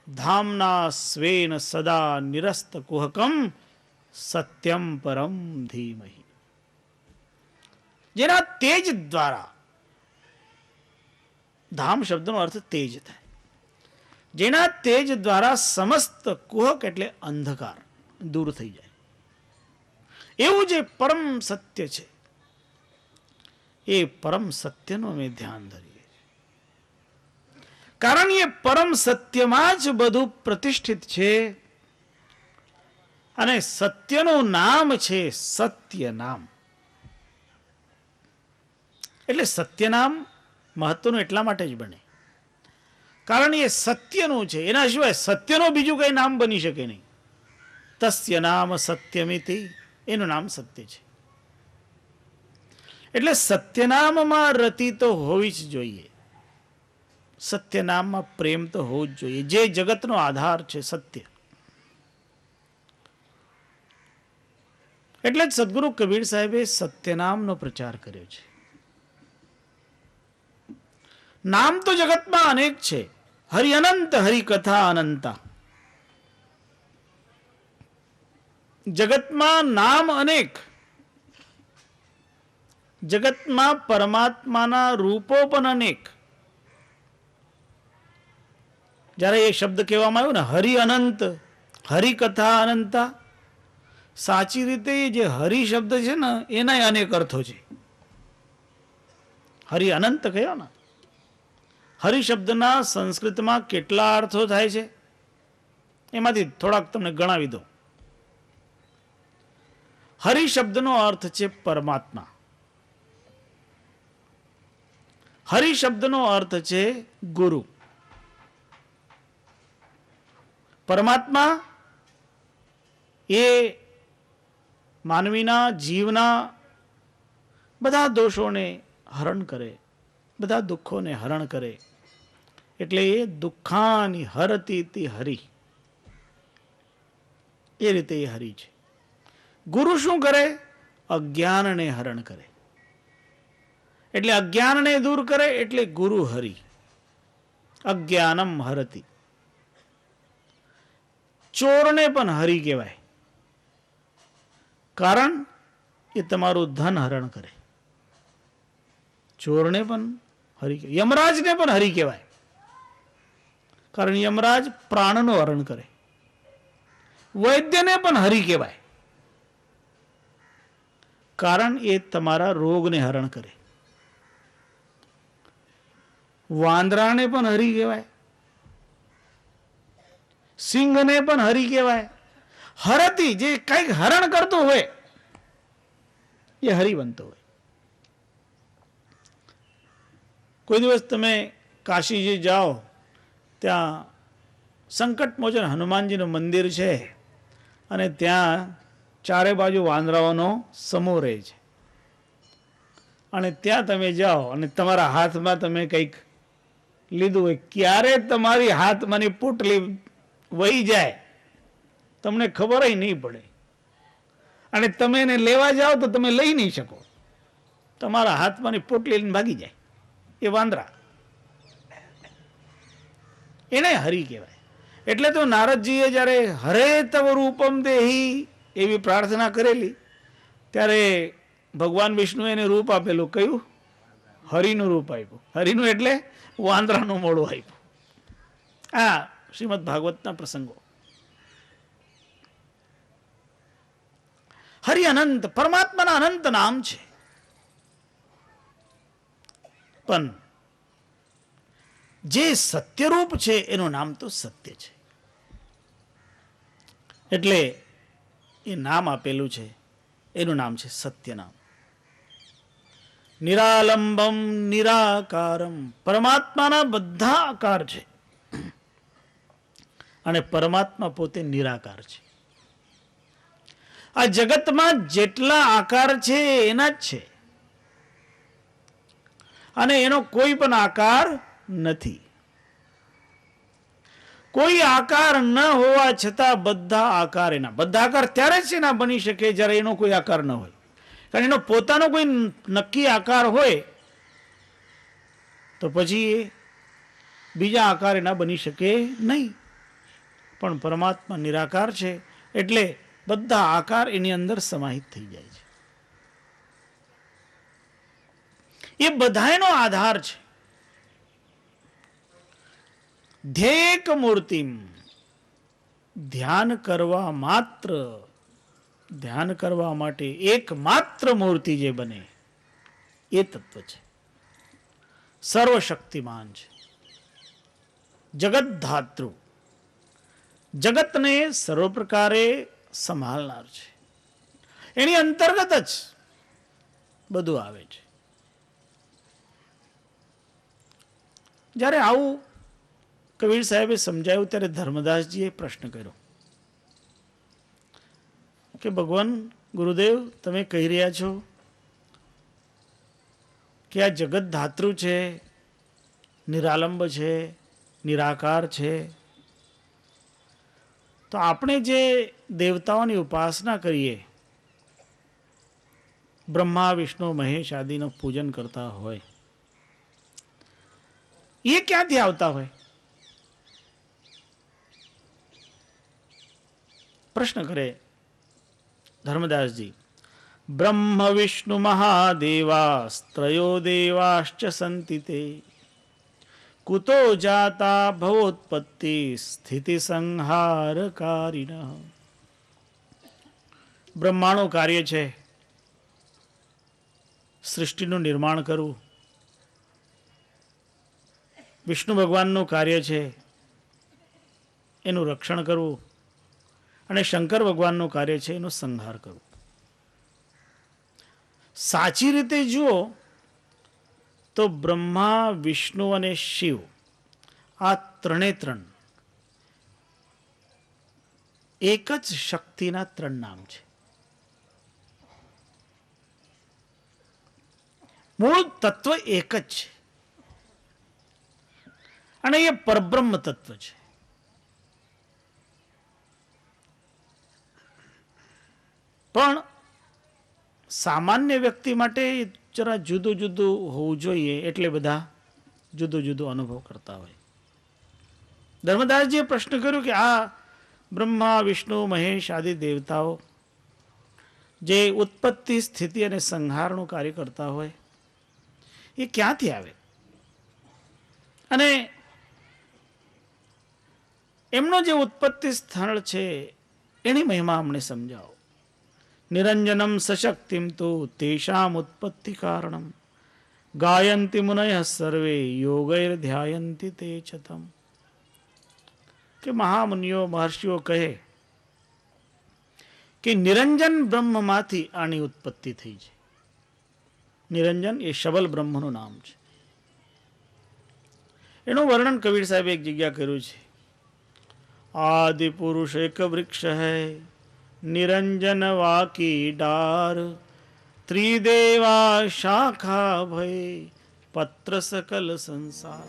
ધામના સ્વેન સદા નિરસ્ત કુહકમ સત્યમ પરમ ધીમહિ. જેના તેજ દ્વારા, ધામ શબ્દનો અર્થ તેજ થાય, જેના તેજ દ્વારા સમસ્ત કુહક એટલે અંધકાર દૂર થઈ જાય, એવું જે પરમ સત્ય છે, એ પરમ સત્યનું અમે ધ્યાન ધરીએ. કારણ એ પરમ સત્યમાં જ બધું પ્રતિષ્ઠિત છે, અને સત્યનું નામ છે સત્ય નામ. એટલે સત્ય નામ મહત્વનું એટલા માટે જ બને કારણ એ સત્યનું છે, એના સિવાય સત્યનું બીજું કઈ નામ બની શકે નહીં. તસ્ય નામ સત્યમિતિ, એનું નામ સત્ય છે. એટલે સત્યનામમાં રતિ તો હોવી જ જોઈએ, સત્યનામમાં પ્રેમ તો હોવું જ જોઈએ, જે જગતનો આધાર છે સત્ય. એટલે જ સદગુરુ કબીર સાહેબે સત્યનામનો પ્રચાર કર્યો છે. નામ તો જગતમાં અનેક છે, હરિ અનંત, હરિ કથા અનંતા. જગતમાં નામ અનેક, જગતમાં પરમાત્માના રૂપો પણ અનેક. જ્યારે એ શબ્દ કહેવામાં આવ્યો ને હરિ અનંત, હરિ કથા અનંતા, સાચી રીતે જે હરિ શબ્દ છે ને એના અનેક અર્થો છે. હરિ અનંત કયો ને, હરિ શબ્દના સંસ્કૃતમાં કેટલા અર્થો થાય છે એમાંથી થોડાક તમને ગણાવી દો. હરિ શબ્દનો અર્થ છે પરમાત્મા. હરિ શબ્દનો અર્થ છે ગુરુ. પરમાત્મા એ માનવીના જીવના બધા દોષોને હરણ કરે, બધા દુઃખોને હરણ કરે, એટલે એ દુઃખાની હરતી હરિ, એ રીતે એ હરિ છે. ગુરુ શું કરે? અજ્ઞાનને હરણ કરે, એટલે અજ્ઞાનને દૂર કરે, એટલે ગુરુ હરિ. અજ્ઞાનમ હરતી. ચોરને પણ હરિ કહેવાય, કારણ એ તમારું ધન હરણ કરે. ચોરને પણ હરિ કહેવાય. યમરાજને પણ હરિ કહેવાય, કારણ યમરાજ પ્રાણનું હરણ કરે. વૈદ્યને પણ હરિ કહેવાય, કારણ એ તમારા રોગને હરણ કરે. વાંદરાને પણ હરિ કહેવાય, સિંહને પણ હરિ કહેવાય. હરતી, જે કંઈક હરણ કરતો હોય એ હરિ બનતો હોય. કોઈ દિવસ તમે કાશીજી જાઓ, ત્યાં સંકટ મોચન હનુમાનજીનું મંદિર છે, અને ત્યાં ચારે બાજુ વાંદરાઓનો સમૂહ રહે છે. અને ત્યાં તમે જાઓ અને તમારા હાથમાં તમે કંઈક લીધું હોય, ક્યારે તમારી હાથમાંની પોટલી વહી જાય તમને ખબર નહીં પડે, અને તમે એને લેવા જાઓ તો તમે લઈ નહીં શકો, તમારા હાથમાંની પોટલી લઈને ભાગી જાય. એ વાંદરા, એને હરિ કહેવાય. એટલે તો નારદજીએ જ્યારે હરે તવ રૂપમ દેહી એવી પ્રાર્થના કરેલી, ત્યારે ભગવાન વિષ્ણુ એને રૂપ આપેલું. કયું? હરિનું રૂપ આપ્યું. હરિનું એટલે વાંદરાનું મોડું આપ્યું. આ શ્રીમદ ભાગવતના પ્રસંગો. હરિ અનંત, પરમાત્માના અનંત નામ છે, પણ જે સત્યરૂપ છે એનું નામ તો સત્ય છે. એટલે એ નામ આપેલું છે, એનું નામ છે સત્ય નામ. નિરાલંબમ નિરાકારમ, પરમાત્માના બધા આકાર છે, અને પરમાત્મા પોતે નિરાકાર છે. આ જગતમાં જેટલા આકાર છે એના જ છે, અને એનો કોઈ પણ આકાર નથી. કોઈ આકાર ન હોવા છતાં બધા આકાર એના. બધા આકાર ત્યારે જ એના બની શકે જ્યારે એનો કોઈ આકાર ન હોય. કારણ એનો પોતાનો કોઈ નક્કી આકાર હોય તો પછી એ બીજા આકાર એના બની શકે નહીં. પણ પરમાત્મા નિરાકાર છે એટલે બધા આકાર એની અંદર સમાહિત થઈ જાય છે. એ બધાનો આધાર છે. ધ્યેક મૂર્તિમ, ધ્યાન કરવા માટે એકમાત્ર મૂર્તિ જે બને એ તત્વ છે. સર્વશક્તિમાન છે, જગત ધાતૃ, જગતને સર્વ પ્રકારે સંભાળનાર છે. એની અંતર્ગત જ બધું આવે છે. જ્યારે આવું કબીર સાહેબે સમજાયું ત્યારે ધર્મદાસજીએ પ્રશ્ન કર્યો કે ભગવાન ગુરુદેવ, તમે કહી રહ્યા છો કે આ જગત ધાતૃ છે, નિરાલંબ છે, નિરાકાર છે, તો આપણે જે દેવતાઓની ઉપાસના કરીએ, બ્રહ્મા વિષ્ણુ મહેશ આદિનું પૂજન કરતા હોય, એ ક્યાંથી આવતા હોય? પ્રશ્ન કરે ધર્મદાસજી. બ્રહ્મ વિષ્ણુ મહાદેવાસ્ત્રયો દેવાશ્ચ સંતિ તે, કુતો જાતા ભવોત્પત્તિ સ્થિતિ સંહારકારિણ. બ્રહ્માનું કાર્ય છે સૃષ્ટિનું નિર્માણ કરવું, વિષ્ણુ ભગવાનનું કાર્ય છે એનું રક્ષણ કરવું, અને શંકર ભગવાનનું કાર્ય છે એનો સંહાર કરવો. સાચી રીતે જુઓ તો બ્રહ્મા, વિષ્ણુ અને શિવ આ ત્રણ એક જ શક્તિના ત્રણ નામ છે. મૂળ તત્વ એક જ છે અને એ પરબ્રહ્મ તત્વ છે. પણ સામાન્ય વ્યક્તિ માટે જરા જુદું જુદું હોવું જોઈએ, એટલે બધા જુદું જુદું અનુભવ કરતા હોય. ધર્મદાસજીએ પ્રશ્ન કર્યો કે આ બ્રહ્મા વિષ્ણુ મહેશ આદિ દેવતાઓ જે ઉત્પત્તિ સ્થિતિ અને સંહારનું કાર્ય કરતા હોય એ ક્યાંથી આવે, અને એમનો જે ઉત્પત્તિ સ્થળ છે એની મહિમા અમને સમજાવો. નિરંજનમ સશક્તિમ તો તેષામ ઉત્પત્તિ કારણમ ગાયંતિ મુનય સર્વે યોગૈર ધ્યાયંતિ તે છતમ. કે મહામુનિઓ મહર્ષિઓ કહે કે નિરંજન બ્રહ્મમાંથી આની ઉત્પત્તિ થઈ છે. નિરંજન એ શબલ બ્રહ્મનું નામ છે. એનું વર્ણન કબીર સાહેબે એક જગ્યા કર્યું છે. આદિ પુરુષ એક વૃક્ષ હૈ, નિરંજન વાકી ડાર, ત્રિદેવા શાખા ભય, પત્ર સકલ સંસાર.